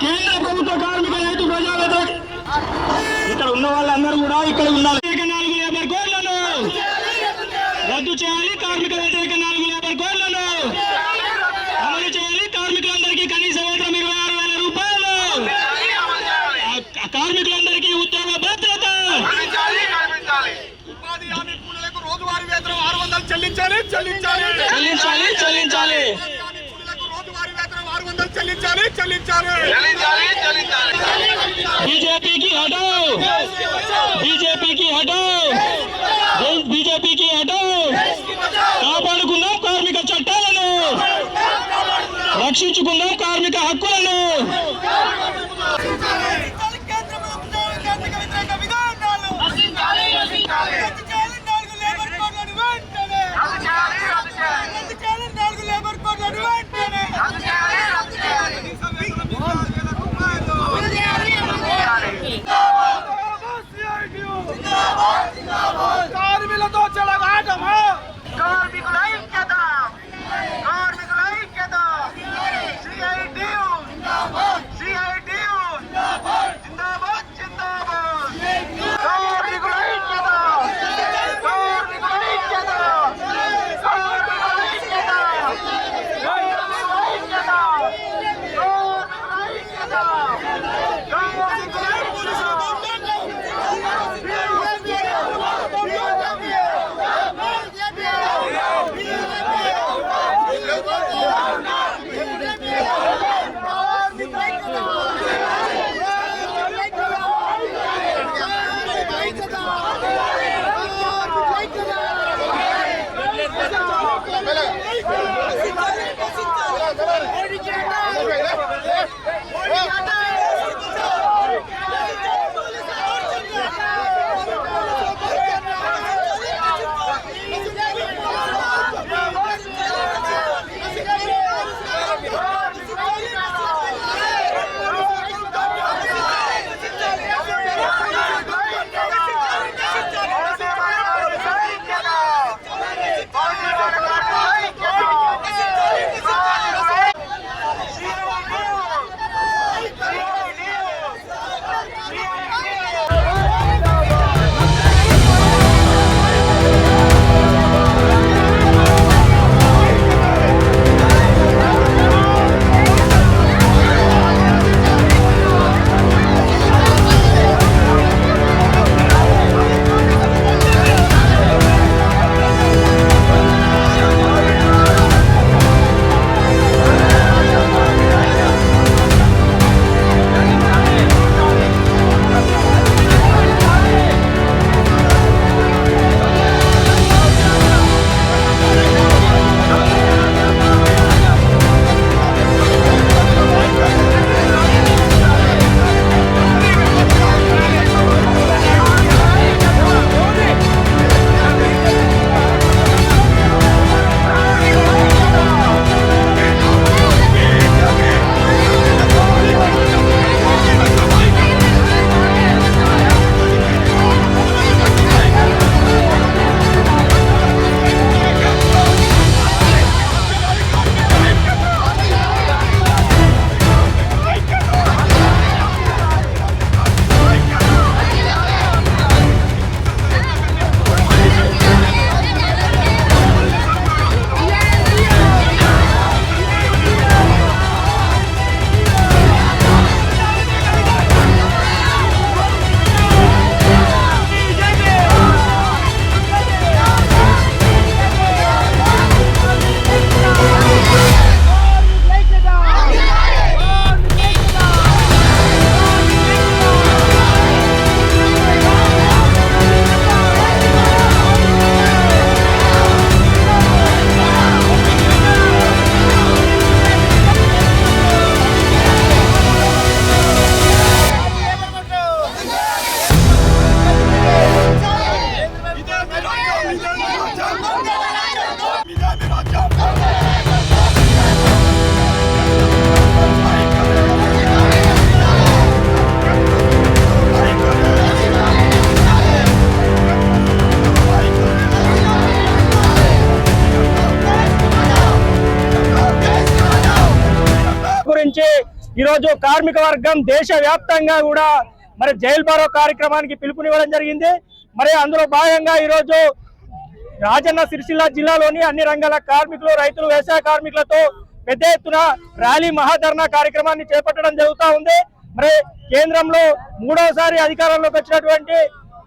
కేంద్ర ప్రభుత్వ కార్మిక రైతు ప్రజా వ్యతిరేక ఇక్కడ ఉన్న వాళ్ళందరూ కూడా ఇక్కడ ఉండాలి. 4 లేబర్ కోడ్లను రద్దు చేయాలి. కార్మిక వ్యతిరేక 4 లేబర్ కోడ్లను అమలు చేయాలి. కార్మికులందరికీ కనీస వేతనం 26,000 రూపాయలు. కార్మికులందరికీ ఉద్యోగ భద్రత. ఉపాధి హామీ కూలీలకు రోజువారీ వేతనం 600 చెల్లించాలి. बीजेपी की हटाओ, बीजेपी की हटाओ, बीजेपी की हटाओ. కాపాడుకుందాం కార్మిక చట్టాలను, రక్షించుకుందాం కార్మిక హక్కులను. కార్మికులతో చెలగాటమా, కార్మికుల ఐక్యత, కార్మికుల ఐక్యత. సిఐటియు సిఐటియు జిందాబాద్ జిందాబాద్. కార్మికుల ఐక్యత, కార్మికుల ఐక్యత, కార్మికుల ఐక్యత, కార్మికుల ఐక్యత, కార్మికుల ఈరోజు కార్మిక వర్గం దేశవ్యాప్తంగా కూడా మరి జైల్ బారో కార్యక్రమానికి పిలుపునివ్వడం జరిగింది. మరి అందులో భాగంగా ఈరోజు రాజన్న సిరిసిల్ల జిల్లాలోని అన్ని రంగాల కార్మికులు, రైతులు, వ్యవసాయ కార్మికులతో పెద్ద ఎత్తున ర్యాలీ మహాధర్నా కార్యక్రమాన్ని చేపట్టడం జరుగుతూ ఉంది. మరి కేంద్రంలో మూడవసారి అధికారంలోకి వచ్చినటువంటి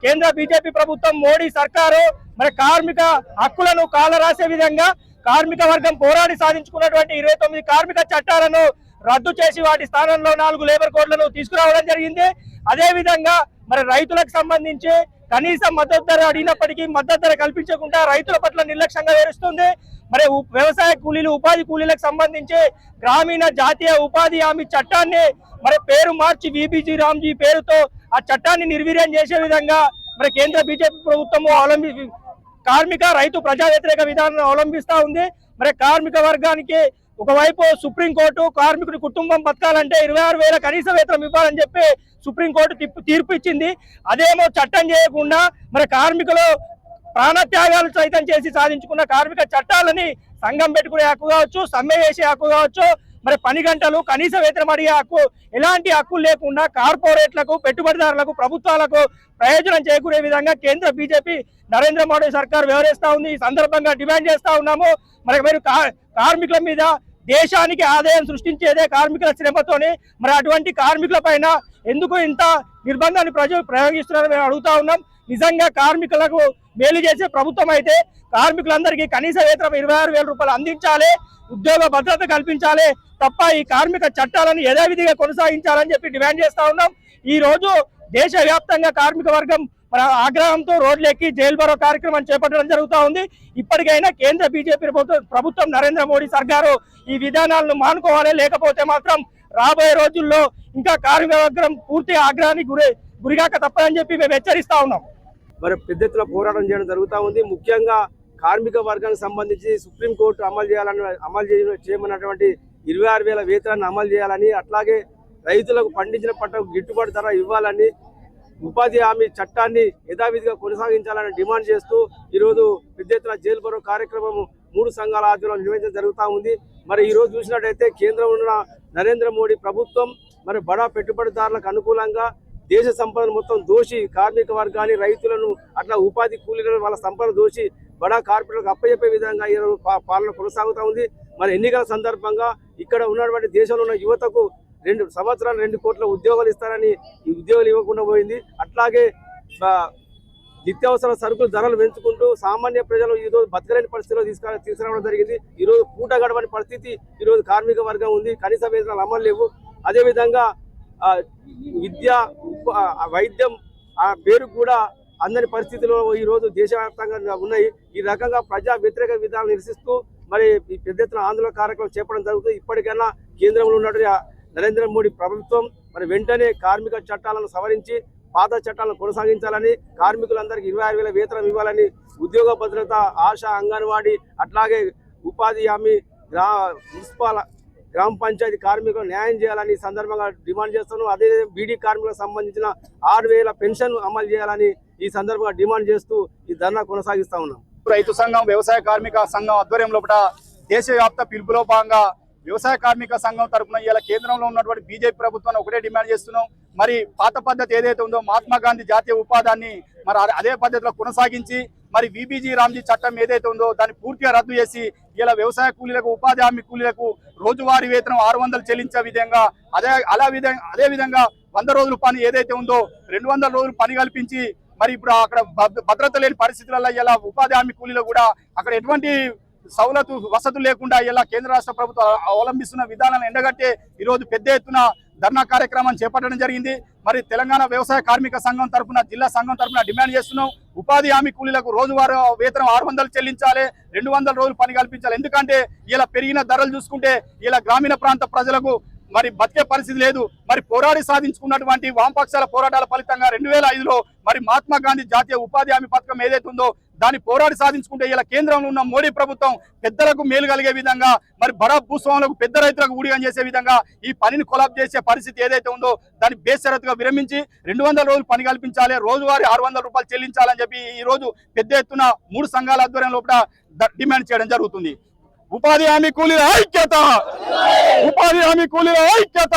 కేంద్ర బీజేపీ ప్రభుత్వం, మోడీ సర్కారు మరి కార్మిక హక్కులను కాలరాసే విధంగా కార్మిక వర్గం పోరాడి సాధించుకున్నటువంటి 29 కార్మిక చట్టాలను రద్దు చేసి వాటి స్థానంలో 4 లేబర్ కోడ్లను తీసుకురావడం జరిగింది. అదే విధంగా మరి రైతులకు సంబంధించి కనీస మద్దతు ధర అడిగినప్పటికీ మద్దతు ధర కల్పించకుండా రైతుల పట్ల నిర్లక్ష్యంగా వ్యవహరిస్తుంది. మరి వ్యవసాయ కూలీలు, ఉపాధి కూలీలకు సంబంధించి గ్రామీణ జాతీయ ఉపాధి హామీ చట్టాన్ని మరి పేరు మార్చి విబిజి రామ్జీ పేరుతో ఆ చట్టాన్ని నిర్వీర్యం చేసే విధంగా మరి కేంద్ర బీజేపీ ప్రభుత్వము కార్మిక రైతు ప్రజా వ్యతిరేక విధానాన్ని అవలంబిస్తా ఉంది. మరి కార్మిక వర్గానికి ఒకవైపు సుప్రీంకోర్టు కార్మికుడి కుటుంబం బతకాలంటే 26,000 కనీస వేతనం ఇవ్వాలని చెప్పి సుప్రీంకోర్టు తీర్పు ఇచ్చింది. అదేమో చట్టం చేయకుండా మరి కార్మికులు ప్రాణత్యాగాలు సైతం చేసి సాధించుకున్న కార్మిక చట్టాలని సంఘం పెట్టుకునే హక్కు కావచ్చు, సమ్మె చేసే హక్కు కావచ్చు, మరి పని గంటలు, కనీస వేతనం అడిగే హక్కు, ఎలాంటి హక్కులు లేకుండా కార్పొరేట్లకు, పెట్టుబడిదారులకు, ప్రభుత్వాలకు ప్రయోజనం చేకూరే విధంగా కేంద్ర బీజేపీ నరేంద్ర మోడీ సర్కార్ వ్యవహరిస్తా ఉంది. ఈ సందర్భంగా డిమాండ్ చేస్తా ఉన్నాము. మరి మీరు కార్మికుల మీద దేశానికి ఆదాయం సృష్టించేదే కార్మికుల శ్రమతోని, మరి అటువంటి కార్మికుల పైన ఎందుకు ఇంత నిర్బంధాన్ని ప్రజలు ప్రయోగిస్తున్నారని మేము అడుగుతా ఉన్నాం. నిజంగా కార్మికులకు మేలు చేసే ప్రభుత్వం అయితే కార్మికులందరికీ కనీస వేతనం 26,000 రూపాయలు అందించాలి, ఉద్యోగ భద్రత కల్పించాలి తప్ప ఈ కార్మిక చట్టాలను యథావిధిగా కొనసాగించాలని చెప్పి డిమాండ్ చేస్తా ఉన్నాం. ఈ రోజు దేశవ్యాప్తంగా కార్మిక వర్గం మన ఆగ్రహంతో రోడ్లెక్కి జైల్ బారో కార్యక్రమం చేపట్టడం జరుగుతూ ఉంది. ఇప్పటికైనా కేంద్ర బీజేపీ ప్రభుత్వం నరేంద్ర మోడీ సర్కారు ఈ విధానాలను మానుకోవాలి, లేకపోతే మాత్రం రాబోయే రోజుల్లో ఇంకా కార్మిక వర్గం పూర్తి ఆగ్రహానికి గురిగాక తప్పదని చెప్పి మేము హెచ్చరిస్తా ఉన్నాం. మరి పెద్ద ఎత్తున పోరాటం చేయడం జరుగుతూ ఉంది. ముఖ్యంగా కార్మిక వర్గానికి సంబంధించి సుప్రీంకోర్టు అమలు చేయమన్నటువంటి 26,000 వేతనాన్ని అమలు చేయాలని, అట్లాగే రైతులకు పండించిన పంటకు గిట్టుబాటు ధర ఇవ్వాలని, ఉపాధి హామీ చట్టాన్ని యథావిధిగా కొనసాగించాలని డిమాండ్ చేస్తూ ఈరోజు పెద్ద ఎత్తున జైల్ బారో కార్యక్రమం 3 సంఘాల ఆధ్వర్యంలో నిర్వహించడం జరుగుతూ ఉంది. మరి ఈరోజు చూసినట్టయితే కేంద్రంలో ఉన్న నరేంద్ర మోడీ ప్రభుత్వం మరి బడా పెట్టుబడిదారులకు అనుకూలంగా దేశ సంపదను మొత్తం దోషి కార్మిక వర్గాన్ని, రైతులను, అట్లా ఉపాధి కూలీలను వాళ్ళ సంపద దోషి బడా కార్పొరేట్లకు అప్పచెప్పే విధంగా ఈరోజు పాలన కొనసాగుతూ ఉంది. మరి ఎన్నికల సందర్భంగా ఇక్కడ ఉన్నటువంటి దేశంలో ఉన్న యువతకు 2 సంవత్సరాలు 2 కోట్ల ఉద్యోగాలు ఇస్తారని ఈ ఉద్యోగాలు ఇవ్వకుండా పోయింది. అట్లాగే నిత్యావసర సరుకులు ధరలు పెంచుకుంటూ సామాన్య ప్రజలు ఈరోజు బతకలేని పరిస్థితిలో తీసుకురావడం జరిగింది. ఈరోజు పూట గడవని పరిస్థితి ఈరోజు కార్మిక వర్గం ఉంది. కనీస వేతనాలు అమలు లేవు. అదేవిధంగా విద్య, వైద్యం ఆ పేరు కూడా అందని పరిస్థితిలో ఈరోజు దేశవ్యాప్తంగా ఉన్నాయి. ఈ రకంగా ప్రజా వ్యతిరేక విధానాలు నిరసిస్తూ మరి ఈ పెద్ద ఎత్తున ఆందోళన కార్యక్రమం చేపట్టడం జరుగుతుంది. ఇప్పటికైనా కేంద్రంలో ఉన్నటువంటి నరేంద్ర మోడీ ప్రభుత్వం మరి వెంటనే కార్మిక చట్టాలను సవరించి పాత చట్టాలను కొనసాగించాలని, కార్మికులందరికీ 26,000 వేతనం ఇవ్వాలని, ఉద్యోగ భద్రత, ఆశా, అంగన్వాడీ, అట్లాగే ఉపాధి హామీ, మున్సిపల్, గ్రామ పంచాయతీ కార్మికులు న్యాయం చేయాలని ఈ సందర్భంగా డిమాండ్ చేస్తున్నాం. అదే బీడీ కార్మికులకు సంబంధించిన 6,000 పెన్షన్ అమలు చేయాలని ఈ సందర్భంగా డిమాండ్ చేస్తూ ఈ ధర్నా కొనసాగిస్తా ఉన్నాం. రైతు సంఘం, వ్యవసాయ కార్మిక సంఘం ఆధ్వర్యంలో దేశవ్యాప్త పిలుపులో భాగంగా వ్యవసాయ కార్మిక సంఘం తరఫున ఇలా కేంద్రంలో ఉన్నటువంటి బీజేపీ ప్రభుత్వాన్ని ఒకటే డిమాండ్ చేస్తున్నాం. మరి పాత పద్ధతి ఏదైతే ఉందో మహాత్మా గాంధీ జాతీయ ఉపాధాన్ని మరి అదే పద్ధతిలో కొనసాగించి మరి విబిజి రామ్జీ చట్టం ఏదైతే ఉందో దాన్ని పూర్తిగా రద్దు చేసి ఇలా వ్యవసాయ కూలీలకు, ఉపాధి హామీ కూలీలకు రోజువారీ వేతనం 600 చెల్లించే విధంగా అదే విధంగా 100 రోజుల పని ఏదైతే ఉందో 200 రోజులు పని కల్పించి మరి ఇప్పుడు అక్కడ భద్రత లేని పరిస్థితులలో ఇలా ఉపాధి హామీ కూలీలు కూడా అక్కడ ఎటువంటి వసతులు లేకుండా ఇలా కేంద్ర రాష్ట్ర ప్రభుత్వం అవలంబిస్తున్న విధానాలను ఎండగట్టే ఈరోజు పెద్ద ఎత్తున ధర్నా కార్యక్రమాన్ని చేపట్టడం జరిగింది. మరి తెలంగాణ వ్యవసాయ కార్మిక సంఘం తరఫున, జిల్లా సంఘం తరఫున డిమాండ్ చేస్తున్నాం. ఉపాధి హామీ కూలీలకు రోజువారీ వేతనం 600 చెల్లించాలి, 200 రోజులు పని కల్పించాలి. ఎందుకంటే ఇలా పెరిగిన ధరలు చూసుకుంటే ఇలా గ్రామీణ ప్రాంత ప్రజలకు మరి బతికే పరిస్థితి లేదు. మరి పోరాడి సాధించుకున్నటువంటి వామపక్షాల పోరాటాల ఫలితంగా 2005లో మరి మహాత్మా గాంధీ జాతీయ ఉపాధి హామీ పథకం ఏదైతే ఉందో దాన్ని పోరాడి సాధించుకుంటే ఇలా కేంద్రంలో ఉన్న మోడీ ప్రభుత్వం పెద్దలకు మేలు కలిగే విధంగా మరి బడా భూస్వాములకు, పెద్ద రైతులకు ఊడిగం చేసే విధంగా ఈ పనిని కొలాబ్ చేసే పరిస్థితి ఏదైతే ఉందో దాన్ని బేషరతుగా విరమించి 200 రోజులు పని కల్పించాలి, రోజువారీ 600 రూపాయలు చెల్లించాలని చెప్పి ఈ రోజు పెద్ద ఎత్తున 3 సంఘాల ఆధ్వర్యం లోపల డిమాండ్ చేయడం జరుగుతుంది. ఉపాధి హామీ కూలీల ఐక్యత, ఉపాధి హామీ కూలీల ఐక్యత.